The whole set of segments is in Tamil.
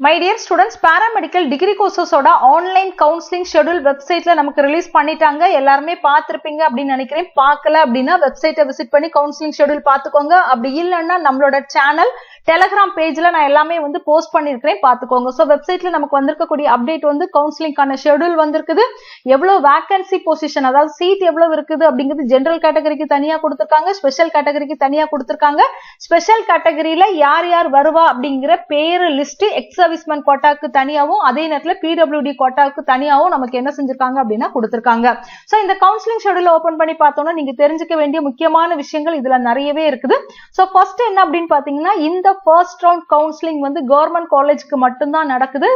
My dear students, paramedical degree courses oda online counseling schedule website la namakku release பண்ணிட்டாங்க. எல்லாரும் பார்த்திருப்பீங்க அப்படி நினைக்கிறேன். பார்க்கல அப்படினா வெப்சைட்டை விசிட் பண்ணி counseling schedule பார்த்துக்கோங்க. அப்படி இல்லன்னா நம்மளோட சேனல் Telegram பேஜ்ல நான் எல்லாமே வந்து போஸ்ட் பண்ணிருக்கேன், பார்த்துக்கோங்க. சோ வெப்சைட்ல நமக்கு வந்திருக்கக்கூடிய அப்டேட் வந்து கவுன்சிலிங்கான ஷெட்யூல் வந்திருக்குது. எவ்வளவு வேகன்சி பொசிஷன், அதாவது சீட் எவ்வளவு இருக்குது அப்படிங்கிறது ஜெனரல் கேட்டகரிக்கு தனியா கொடுத்திருக்காங்க, ஸ்பெஷல் கேட்டகரிக்கு தனியா கொடுத்திருக்காங்க. ஸ்பெஷல் கேட்டகரியில யார் யார் வருவா அப்படிங்கிற பேரு லிஸ்ட் எக்ஸ் சர்வீஸ்மேன் கோட்டாக்கு தனியாவும் அதே நேரத்துல பிடபிள்யூடி கோட்டாக்கு தனியாவும் நமக்கு என்ன செஞ்சிருக்காங்க அப்படின்னா கொடுத்திருக்காங்க. சோ இந்த கவுன்சிலிங் ஷெட்யூல் ஓபன் பண்ணி பார்த்தோம்னா நீங்க தெரிஞ்சுக்க வேண்டிய முக்கியமான விஷயங்கள் இதுல நிறையவே இருக்குது. சோ ஃபர்ஸ்ட் என்ன அப்படின்னு பாத்தீங்கன்னா, இந்த ஃபர்ஸ்ட் ரவுண்ட் கவுன்சிலிங் வந்து கவர்மெண்ட் காலேஜ்க்கு மட்டும்தான் நடக்குது.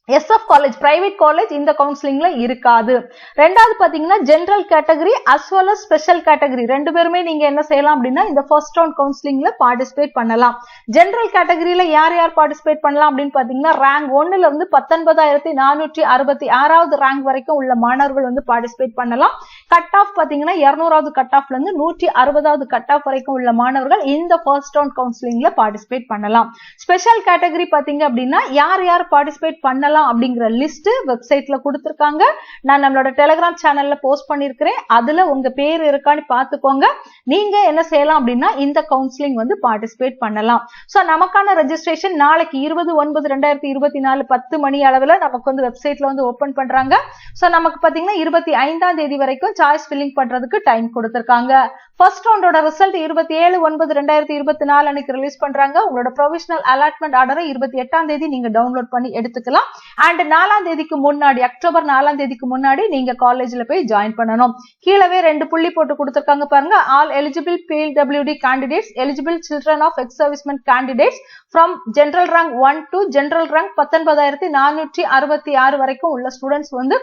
SF காலேஜ், பிரைவேட் காலேஜ் இந்த கவுன்சிலிங்ல இருக்காது. ரெண்டாவது பாத்தீங்கன்னா general category as well as special category ரெண்டு பேருமே நீங்க என்ன செய்யலாம் அப்படின்னா இந்த ஃபர்ஸ்ட் ரவுண்ட் கவுன்சிலிங்ல பார்ட்டிசிபேட் பண்ணலாம். ஜெனரல் கேட்டகரியில யார் யார் பார்ட்டிசிபேட் பண்ணலாம் அப்படின்னு பாத்தீங்கன்னா, ரேங்க் 1ல இருந்து 19,466வது ரேங்க் வரைக்கும் உள்ள மாணவர்கள் வந்து பார்ட்டிசிபேட் பண்ணலாம். கட் ஆஃப் பாத்தீங்கன்னா 200வது கட் ஆஃப்ல இருந்து 160வது கட் ஆஃப் வரைக்கும் உள்ள மாணவர்கள் இந்த ஃபர்ஸ்ட் ரவுண்ட் கவுன்சிலிங்ல பார்ட்டிசிபேட் பண்ணலாம். ஸ்பெஷல் கேட்டகரி பாத்தீங்க அப்படின்னா யார் யார் பார்ட்டிசிபேட் பண்ணலாம் அப்படிங்கிற லிஸ்ட் வெப்சைட்ல கொடுத்திருக்காங்க. நான் நம்மளோட டெலிகிராம் சேனல்ல போஸ்ட் பண்ணிருக்கிறேன். அதுல உங்க பேர் இருக்கான்னு பாத்துக்கோங்க. நீங்க என்ன செய்யலாம் அப்படின்னா இந்த கவுன்சிலிங் வந்து பார்ட்டிசிபேட் பண்ணலாம். சோ நமக்கான ரெஜிஸ்ட்ரேஷன் நாளைக்கு 20/9/2024 10 மணி அளவுல நமக்கு வந்து வெப்சைட்ல வந்து ஓபன் பண்றாங்க. சோ நமக்கு பாத்தீங்கன்னா 25ஆம் தேதி வரைக்கும் சாய்ஸ் ஃபில்லிங் பண்றதுக்கு டைம் கொடுத்திருக்காங்க. ஃபர்ஸ்ட் ரவுண்டோட ரிசல்ட் 27/9/2024 அன்னைக்கு ரிலீஸ் பண்றாங்க. உங்களோட ப்ரொவிஷனல் அலாட்மெண்ட் ஆர்டரை 28ஆம் தேதி நீங்க டவுன்லோட் பண்ணி எடுத்துக்கலாம். அண்ட் 4ஆம் தேதிக்கு முன்னாடி, அக்டோபர் 4ஆம் தேதிக்கு முன்னாடி நீங்க காலேஜ்ல போய் ஜாயின் பண்ணணும். கீழவே 2 புள்ளி போட்டு கொடுத்திருக்காங்க பாருங்க. All eligible PWD candidates, eligible children of ex-servicemen candidates from general rank 1 to general rank 19,466 வரைக்கும் உள்ள ஸ்டூடெண்ட்ஸ் வந்து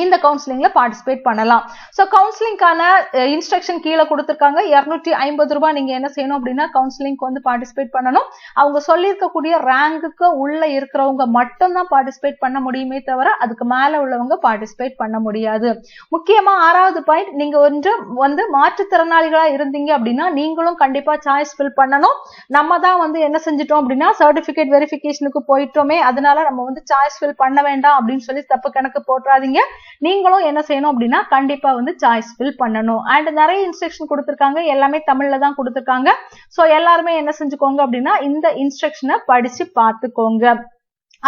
இந்த கவுன்சிலிங்ல பார்ட்டிசிபேட் பண்ணலாம். சோ கவுன்சிலிங்கான இன்ஸ்ட்ரக்ஷன் கீழே கொடுத்திருக்காங்க. 250 ரூபாய் நீங்க என்ன செய்யணும் அப்படின்னா கவுன்சிலிங்க்கு வந்து பார்ட்டிசிபேட் பண்ணணும். அவங்க சொல்லியிருக்கக்கூடிய ரேங்குக்கு உள்ள இருக்கிறவங்க மட்டும் தான் பார்ட்டிசிபேட் பண்ண முடியுமே தவிர அதுக்கு மேல உள்ளவங்க பார்ட்டிசிபேட் பண்ண முடியாது. முக்கியமா 6வது பாயிண்ட், நீங்க வந்து மாற்றுத்திறனாளிகளா இருந்தீங்க அப்படின்னா நீங்களும் கண்டிப்பா சாய்ஸ் ஃபில் பண்ணணும். நம்ம தான் வந்து என்ன செஞ்சிட்டோம் அப்படின்னா சர்டிபிகேட் வெரிஃபிகேஷனுக்கு போயிட்டோமே, அதனால நம்ம வந்து சாய்ஸ் ஃபில் பண்ண வேண்டாம் அப்படின்னு சொல்லி தப்பு கணக்கு போட்டுறாதீங்க. நீங்களும் என்ன செய்யணும் அப்படின்னா கண்டிப்பா வந்து சாய்ஸ் ஃபில் பண்ணணும். அண்ட் நிறைய இன்ஸ்ட்ரக்ஷன் கொடுத்திருக்காங்க, எல்லாமே தமிழ்ல தான் கொடுத்திருக்காங்க. சோ எல்லாருமே என்ன செஞ்சுக்கோங்க அப்படின்னா இந்த இன்ஸ்ட்ரக்ஷனை படிச்சு பார்த்துக்கோங்க.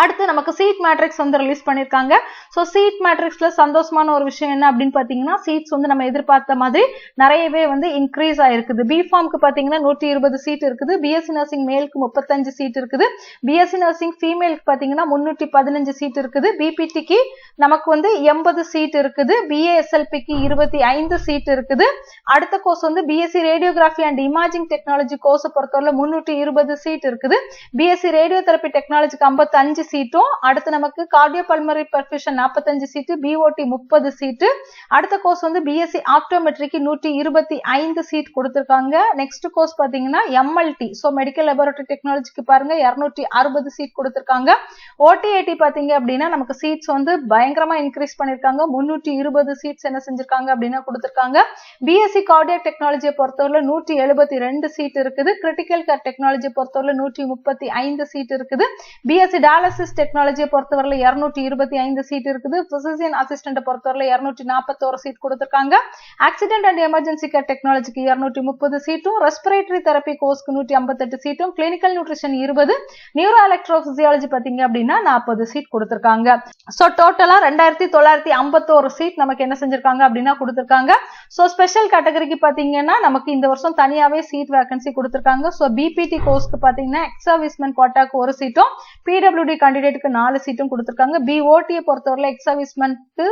அடுத்து நமக்கு சீட் மேட்ரிக்ஸ் வந்து ரிலீஸ் பண்ணிருக்காங்க. சோ சீட் மேட்ரிக்ஸ்ல சந்தோஷமான ஒரு விஷயம் என்ன அப்படின்னு பாத்தீங்கன்னா, சீட்ஸ் வந்து நம்ம எதிர்பார்த்த மாதிரி நிறையவே வந்து இன்க்ரீஸ் ஆயிருக்குது. பிஃபார்ம்க்கு பாத்தீங்கன்னா 120 சீட் இருக்குது, பிஎஸ்சி நர்சிங் மேலுக்கு 35 சீட் இருக்குது, பிஎஸ்சி நர்சிங் ஃபீமேலுக்கு பாத்தீங்கன்னா 315 சீட் இருக்குது, பிபிடிக்கு நமக்கு வந்து 80 சீட் இருக்குது, பிஏஎஸ்எல்பிக்கு 25 சீட் இருக்குது. அடுத்த கோர்ஸ் வந்து BSc radiography and imaging technology course பொறுத்தவரை 320 சீட் இருக்குது, பிஎஸ்சி ரேடியோ தெரப்பி டெக்னாலஜிக்கு 55 சீட்டும், அடுத்து நமக்கு கார்டியோ பல்மனரி பெர்ஃபியூஷன் 45 சீட்டு, பிஓடி 30 சீட்டு. அடுத்த கோர்ஸ் வந்து பிஎஸ்சி ஆப்டோமெட்ரிக்கு 125 சீட் கொடுத்திருக்காங்க. நெக்ஸ்ட் கோர்ஸ் பாத்தீங்கன்னா எம்எல்டி, சோ மெடிக்கல் லேபரட்டரி டெக்னாலஜிக்கு பாருங்க 260 சீட் கொடுத்திருக்காங்க. ஓடிஐடி பாத்தீங்க அப்படின்னா நமக்கு சீட்ஸ் வந்து பயங்கரமா இன்க்ரீஸ் பண்ணிருக்காங்க. 320 சீட்ஸ் என்ன செஞ்சிருக்காங்க அப்படின்னா கொடுத்திருக்காங்க. பிஎஸ்சி கார்டியாக் டெக்னாலஜியை பொறுத்தவரை 172 சீட் இருக்குது, கிரிட்டிக்கல் கேர் டெக்னாலஜியை பொறுத்தவரை 135 சீட் இருக்குது, பிஎஸ்சி டெக்னாலஜியை பொறுத்தவரை 225 சீட் இருக்குது, பிசிசியன் அசிஸ்டன்ட் பொறுத்தவரை 241 சீட் கொடுத்திருக்காங்க. ஆக்சிடென்ட் அண்ட் எமர்ஜென்சி கேர் டெக்னாலஜிக்கு 230 சீட்டும், ரெஸ்பிரேட்டரி தெரப்பி கோர்ஸ்க்கு 158 சீட்டும், கிளினிக்கல் நியூட்ரிஷன் 20, நியூரோ எலக்ட்ரோபிசியாலஜி பாத்தீங்க அப்படின்னா 40 சீட் கொடுத்திருக்காங்க. சோ டோட்டலா 2,951 சீட் நமக்கு என்ன செஞ்சிருக்காங்க அப்படின்னா கொடுத்திருக்காங்க. சோ ஸ்பெஷல் கேட்டகரிக்கு பாத்தீங்கன்னா நமக்கு இந்த வருஷம் தனியாவே சீட் வேகன்சி கொடுத்திருக்காங்க. சோ பிபிடி கோர்ஸ்க்கு பாத்தீங்கன்னா எக்ஸ் சர்வீஸ்மேன் கோட்டாக்கு 1 சீட்டும், பிடபிள்யூடி கேண்டிடேட்டுக்கு 4 சீட்டும் கொடுத்திருக்காங்க. பிஓடியை பொறுத்தவரை எக்ஸ் சர்வீஸ்மேனுக்கு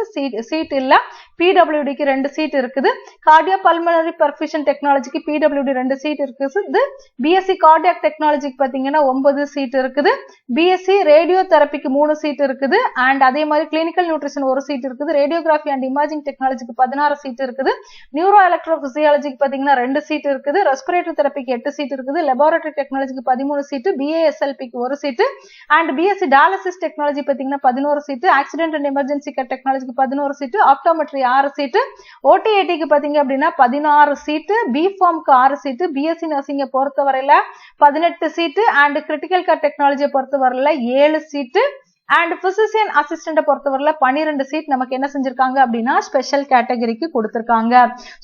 சீட் இல்ல, பிடபிள்யூடிக்கு 2 சீட் இருக்குது, கார்டியோ பல்மனரி பெர்ஃபியூஷன் டெக்னாலஜிக்கு பிடபிள்யூடி 2 சீட் இருக்குது, பிஎஸ்சி கார்டியாக் டெக்னாலஜிக்கு பாத்தீங்கன்னா 9 சீட் இருக்குது, பிஎஸ்சி ரேடியோ தெரப்பிக்கு 3 சீட் இருக்குது, அண்ட் அதே மாதிரி கிளினிக்கல் நியூட்ரிஷன் 1 சீட் இருக்குது, ரேடியோகிராஃபி அண்ட் இமேஜிங் டெக்னாலஜிக்கு 16 சீட் இருக்குது, நியூரோ எலக்ட்ரோபிசியாலஜிக்கு பாத்தீங்கன்னா 2 சீட் இருக்குது, ரெஸ்பிரேட்டரி தெரப்பிக்கு 8 சீட் இருக்குது, லெபார்டரி டெக்னாலஜிக்கு 13 சீட், பிஏஎஸ்எல்பிக்கு 1 seat, and BSc BSc dialysis technology பாத்தீங்கன்னா 11 சீட்டு, ஆக்சிடென்ட் அண்ட் எமர்ஜென்சி கேர் டெக்னாலஜிக்கு 11 சீட்டு, ஆப்டோமெட்ரி 6 சீட்டு, ஓடிஏடிக்கு பாத்தீங்க அப்படின்னா 16 சீட்டு, பிஃபார்ம்க்கு 6 சீட்டு, பிஎஸ்சி நர்சிங்கை பொறுத்தவரையில 18 சீட்டு அண்ட் கிரிட்டிக்கல் கேர் டெக்னாலஜியை பொறுத்தவரையில 7 சீட்டு அண்ட் பிசிசியன் அசிஸ்டன்ட் பொறுத்தவரையில 12 சீட் நமக்கு என்ன செஞ்சிருக்காங்க அப்படின்னா ஸ்பெஷல் கேட்டகரிக்கு கொடுத்திருக்காங்க.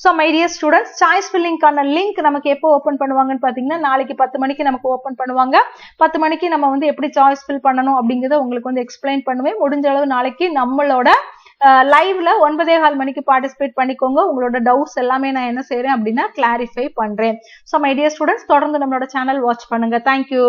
So my dear students, choice ஃபில்லிங்கான லிங்க் நமக்கு எப்போ ஓபன் பண்ணுவாங்கன்னு பாத்தீங்கன்னா நாளைக்கு 10 மணிக்கு நமக்கு ஓபன் பண்ணுவாங்க. 10 மணிக்கு நம்ம வந்து எப்படி சாய்ஸ் ஃபில் பண்ணணும் அப்படிங்கறத உங்களுக்கு வந்து எக்ஸ்பிளைன் பண்ணுவேன். முடிஞ்ச அளவு நாளைக்கு நம்மளோட லைவ்ல 9:15 மணிக்கு பார்ட்டிசிபேட் பண்ணிக்கோங்க. உங்களோட டவுட்ஸ் எல்லாமே நான் என்ன செய்யறேன் அப்படின்னா கிளாரிஃபை பண்றேன். சோ மை டியர் ஸ்டூடெண்ட்ஸ், தொடர்ந்து நம்மளோட சேனல் வாட்ச் பண்ணுங்க. தேங்க்யூ.